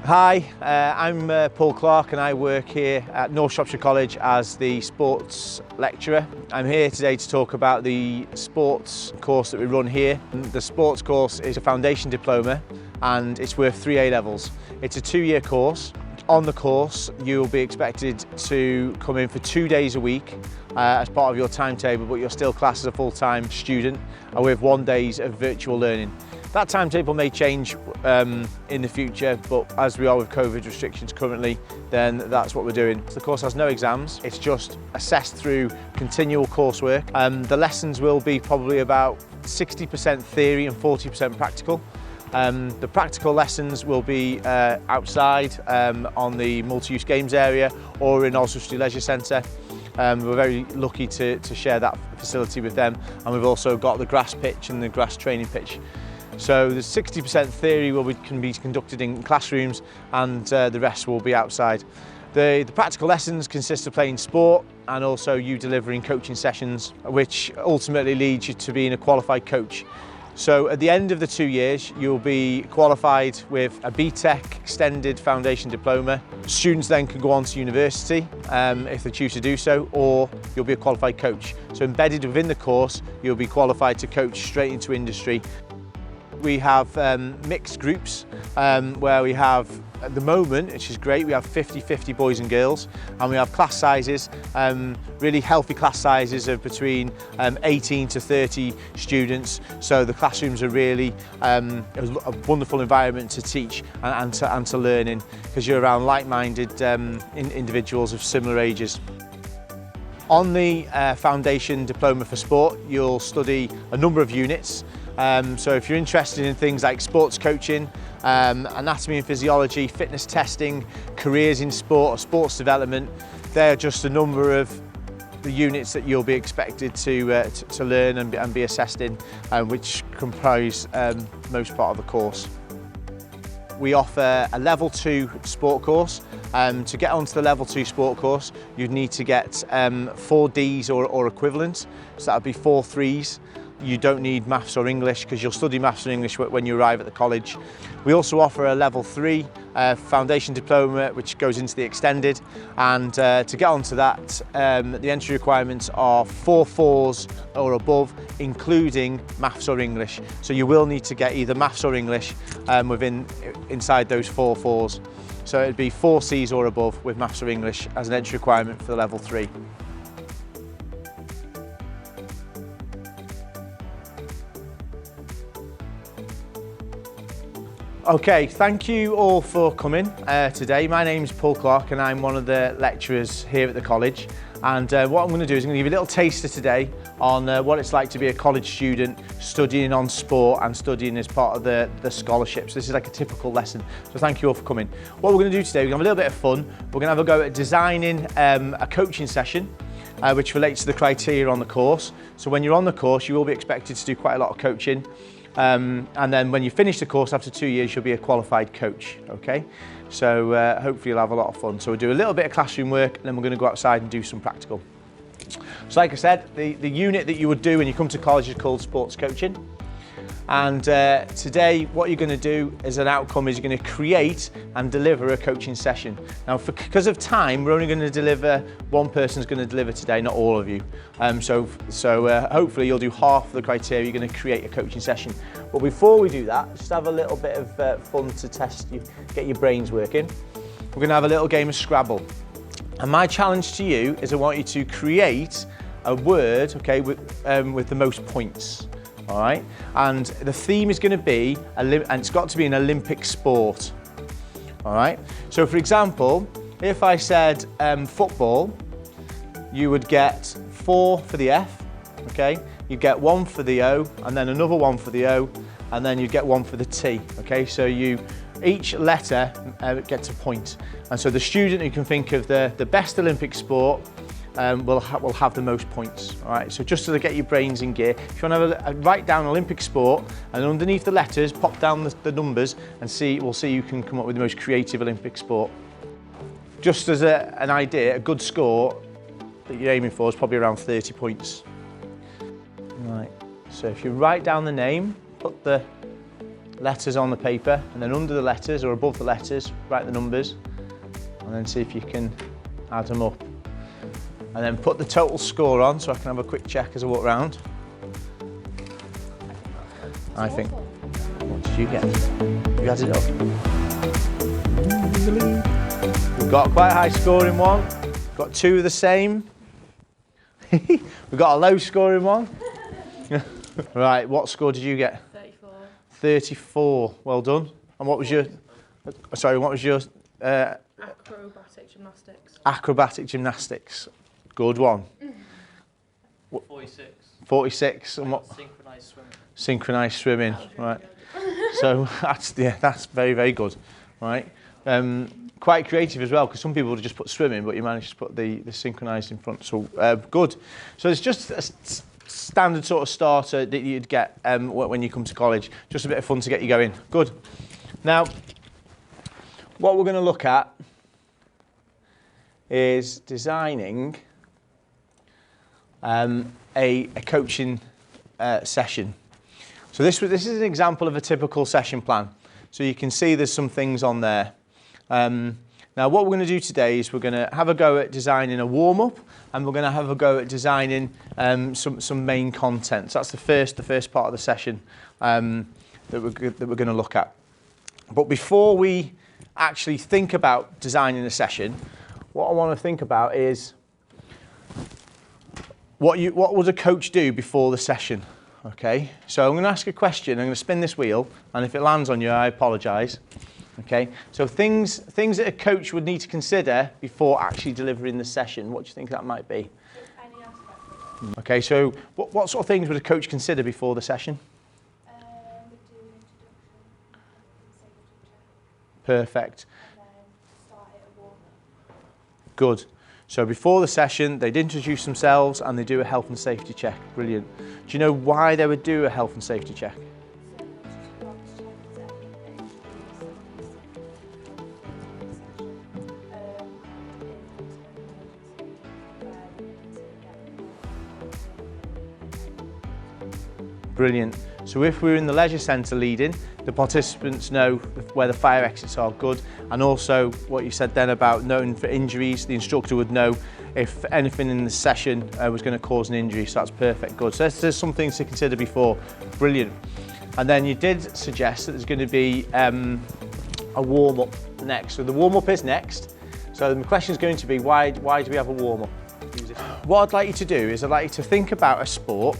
Hi, I'm Paul Clark and I work here at North Shropshire College as the sports lecturer. I'm here today to talk about the sports course that we run here. The sports course is a foundation diploma and it's worth 3 A levels. It's a 2-year course. On the course, you'll be expected to come in for 2 days a week as part of your timetable, but you're still classed as a full-time student with 1 day of virtual learning. That timetable may change in the future, but as we are with COVID restrictions currently, then that's what we're doing. The course has no exams, it's just assessed through continual coursework. The lessons will be probably about 60% theory and 40% practical. The practical lessons will be outside on the multi-use games area or in Shropshire Leisure Centre. We're very lucky to share that facility with them, and we've also got the grass pitch and the grass training pitch. So the 60% theory can be conducted in classrooms and the rest will be outside. The practical lessons consist of playing sport and also you delivering coaching sessions, which ultimately leads you to being a qualified coach. So at the end of the 2 years, you'll be qualified with a BTEC Extended Foundation Diploma. Students then can go on to university if they choose to do so, or you'll be a qualified coach. So embedded within the course, you'll be qualified to coach straight into industry. We have mixed groups where we have, at the moment, which is great, we have 50-50 boys and girls, and we have class sizes, really healthy class sizes of between 18 to 30 students. So the classrooms are really a wonderful environment to teach and to learn in, because you're around like-minded individuals of similar ages. On the Foundation Diploma for Sport, you'll study a number of units. So if you're interested in things like sports coaching, anatomy and physiology, fitness testing, careers in sport or sports development, they're just a number of the units that you'll be expected to learn and be assessed in, which comprise most part of the course. We offer a level 2 sport course. To get onto the level 2 sport course, you'd need to get 4 Ds or equivalent, so that would be 4 3s. You don't need maths or English because you'll study maths and English when you arrive at the college. We also offer a level 3 foundation diploma which goes into the extended, and to get onto that the entry requirements are 4 4s or above, including maths or English. So you will need to get either maths or English inside those 4 4s. So it'd be 4 Cs or above with maths or English as an entry requirement for the level 3. Okay, thank you all for coming today. My name's Paul Clark and I'm one of the lecturers here at the college. And what I'm going to do is I'm going to give you a little taster today on what it's like to be a college student studying on sport and studying as part of the scholarships. This is like a typical lesson, so thank you all for coming. What we're going to do today, we're going to have a little bit of fun. We're going to have a go at designing a coaching session which relates to the criteria on the course. So when you're on the course, you will be expected to do quite a lot of coaching. And then when you finish the course after 2 years, you'll be a qualified coach, okay? So hopefully you'll have a lot of fun. So we'll do a little bit of classroom work and then we're going to go outside and do some practical. So like I said, the unit that you would do when you come to college is called sports coaching. And today what you're going to do as an outcome is you're going to create and deliver a coaching session. Now because of time, we're only going to deliver, one person's going to deliver today, not all of you. So hopefully you'll do half of the criteria, you're going to create a coaching session. But before we do that, just have a little bit of fun to test you, get your brains working. We're going to have a little game of Scrabble. And my challenge to you is I want you to create a word, okay, with the most points. All right, and the theme is going to be, and it's got to be an Olympic sport. All right, so for example, if I said football, you would get 4 for the F, okay? You'd get 1 for the O, and then another 1 for the O, and then you'd get 1 for the T, okay? So each letter gets a point. And so the student who can think of the best Olympic sport will have the most points. All right, so just to get your brains in gear, if you want to write down Olympic sport and underneath the letters pop down the numbers and we'll see you can come up with the most creative Olympic sport. Just as an idea, a good score that you're aiming for is probably around 30 points. Right, so if you write down the name, put the letters on the paper, and then under the letters or above the letters, write the numbers, and then see if you can add them up. And then put the total score on so I can have a quick check as I walk around. I think. What did you get? You added it up. We've got quite a high scoring one. Got two of the same. We've got a low scoring one. Right, what score did you get? 34. 34. Well done. And what was your? Sorry, what was your? Acrobatic gymnastics. Acrobatic gymnastics. Good one. 46. 46. And what? Synchronised swimming. Synchronised swimming. Right. So that's very, very good. Right. Quite creative as well, because some people would just put swimming, but you managed to put the synchronised in front. So good. So it's just a standard sort of starter that you'd get when you come to college. Just a bit of fun to get you going. Good. Now, what we're going to look at is designing a coaching session. So this is an example of a typical session plan. So you can see there's some things on there. Now what we're going to do today is we're going to have a go at designing a warm-up, and we're going to have a go at designing some main content. So that's the first part of the session that we're going to look at. But before we actually think about designing a session, what I want to think about is what would a coach do before the session? Okay, so I'm going to ask a question. I'm going to spin this wheel, and if it lands on you, I apologise. Okay, so things that a coach would need to consider before actually delivering the session. What do you think that might be? Any aspect of it. Okay, so what sort of things would a coach consider before the session? We do introduction, safety check, Perfect. and then start it a warm-up. Good. So before the session, they'd introduce themselves and they do a health and safety check. Brilliant. Do you know why they would do a health and safety check? Brilliant. So if we're in the leisure centre leading, the participants know where the fire exits are. Good. And also what you said then about knowing for injuries, the instructor would know if anything in the session was going to cause an injury. So that's perfect. Good. So there's some things to consider before. Brilliant. And then you did suggest that there's going to be a warm-up next. So the warm-up is next. So the question is going to be, why do we have a warm-up? What I'd like you to do is I'd like you to think about a sport,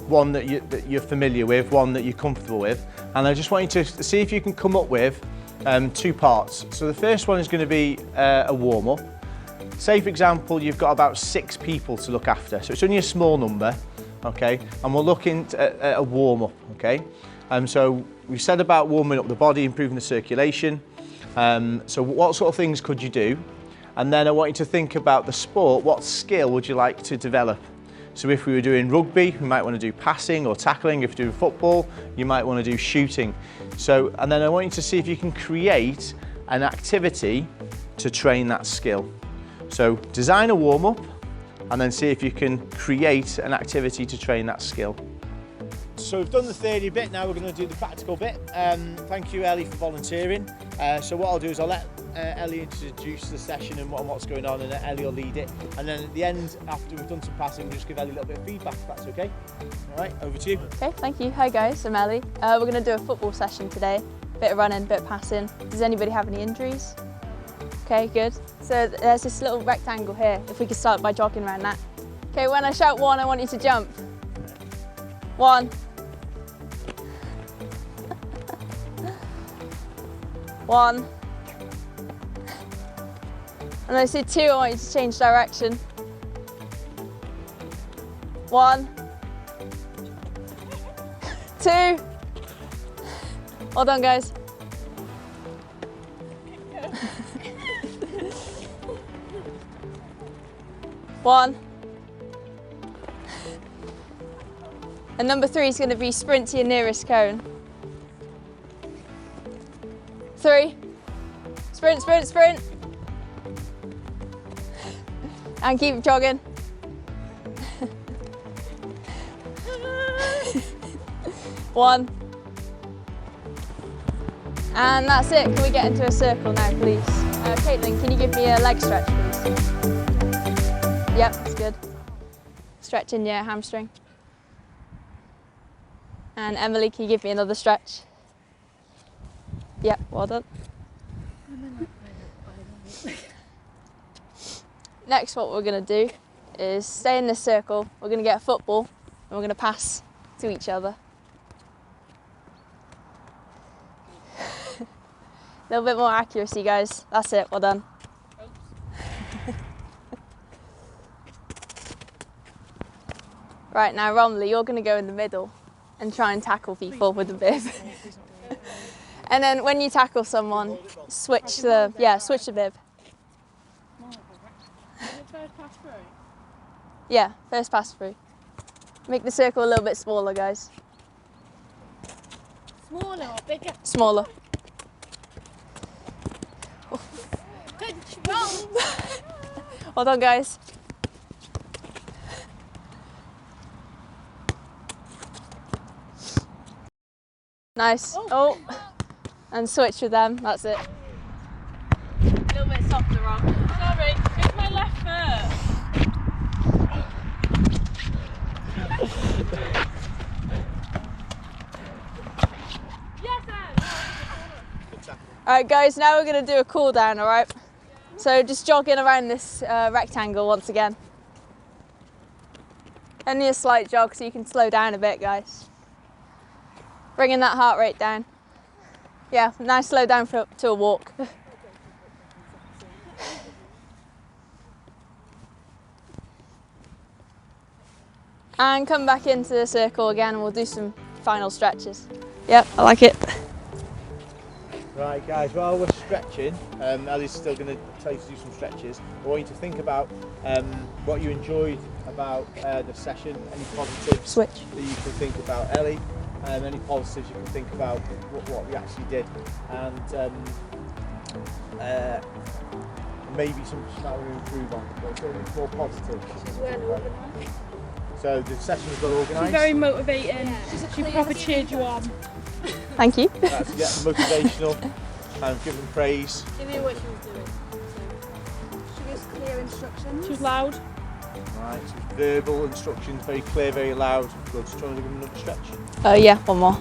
one that you're familiar with, one that you're comfortable with, and I just want you to see if you can come up with two parts. So the first one is going to be a warm-up. Say for example you've got about 6 people to look after, so it's only a small number, okay, and we're looking at a warm-up, okay. So we said about warming up the body, improving the circulation, so what sort of things could you do? And then I want you to think about the sport. What skill would you like to develop? So if we were doing rugby, we might want to do passing or tackling. If you're doing football, you might want to do shooting. So, and then I want you to see if you can create an activity to train that skill. So design a warm-up and then see if you can create an activity to train that skill. So we've done the theory bit, now we're going to do the practical bit. Thank you, Ellie, for volunteering. So what I'll do is I'll let Ellie introduce the session and what's going on, and Ellie will lead it. And then at the end, after we've done some passing, we'll just give Ellie a little bit of feedback, if that's okay. All right, over to you. Okay, thank you. Hi guys, I'm Ellie. We're going to do a football session today. Bit of running, bit of passing. Does anybody have any injuries? Okay, good. So there's this little rectangle here, if we could start by jogging around that. Okay, when I shout 1, I want you to jump. 1. 1. And I say 2, I want you to change direction. 1. 2. Well done, guys. One. And number 3 is going to be sprint to your nearest cone. 3. Sprint, sprint, sprint. And keep jogging. 1. And that's it. Can we get into a circle now, please? Caitlin, can you give me a leg stretch, please? Yep, that's good. Stretching your hamstring. And Emily, can you give me another stretch? Yep, well done. Next, what we're going to do is stay in this circle. We're going to get a football and we're going to pass to each other. A little bit more accuracy, guys. That's it, well done. Right, now Romley, you're going to go in the middle and try and tackle people with the bib. And then when you tackle someone, switch the bib. First pass through. Yeah, first pass through. Make the circle a little bit smaller, guys. Smaller or bigger? Smaller. Wrong. Well done, guys. Nice. Oh, and switch with them. That's it. A little bit softer, Rob. Sorry, it's my left foot. All right, guys. Now we're going to do a cool down. All right. So just jogging around this rectangle once again. Only a slight jog, so you can slow down a bit, guys. Bringing that heart rate down. Yeah, nice slow down to a walk. And come back into the circle again and we'll do some final stretches. Yep, I like it. Right guys, while we're stretching, Ellie's still going to tell you to do some stretches. I want you to think about what you enjoyed about the session, any positives Switch. that you can think about Ellie, any positives you can think about what we actually did, and maybe some that we're going to improve on, but it's going to be more positive. So the session was well organised. She's very motivating. She proper cheered you on. Thank you. That's motivational, and give them praise. She knew what she was doing. She gives clear instructions. She was loud. Right, so verbal instructions, very clear, very loud. Good. Just trying to give them another stretch. Yeah, one more.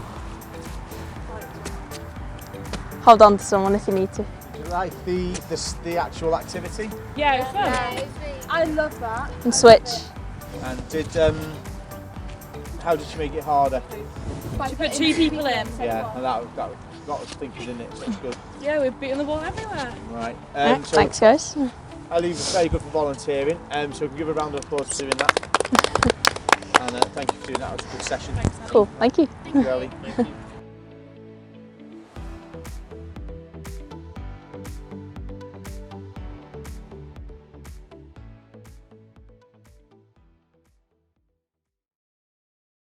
Hold on to someone if you need to. Did you like the actual activity? Yeah, it was fun. I love that. And switch. And how did she make it harder? She put two people in. Yeah, and that was thinking, didn't it? So it's good. Yeah, we're beating the ball everywhere. Right. Right, So thanks, guys. Ellie was very good for volunteering, so we can give her a round of applause for doing that. And thank you for doing that. It was a good session. Thanks, Cool, thank you. Thank you, Ellie.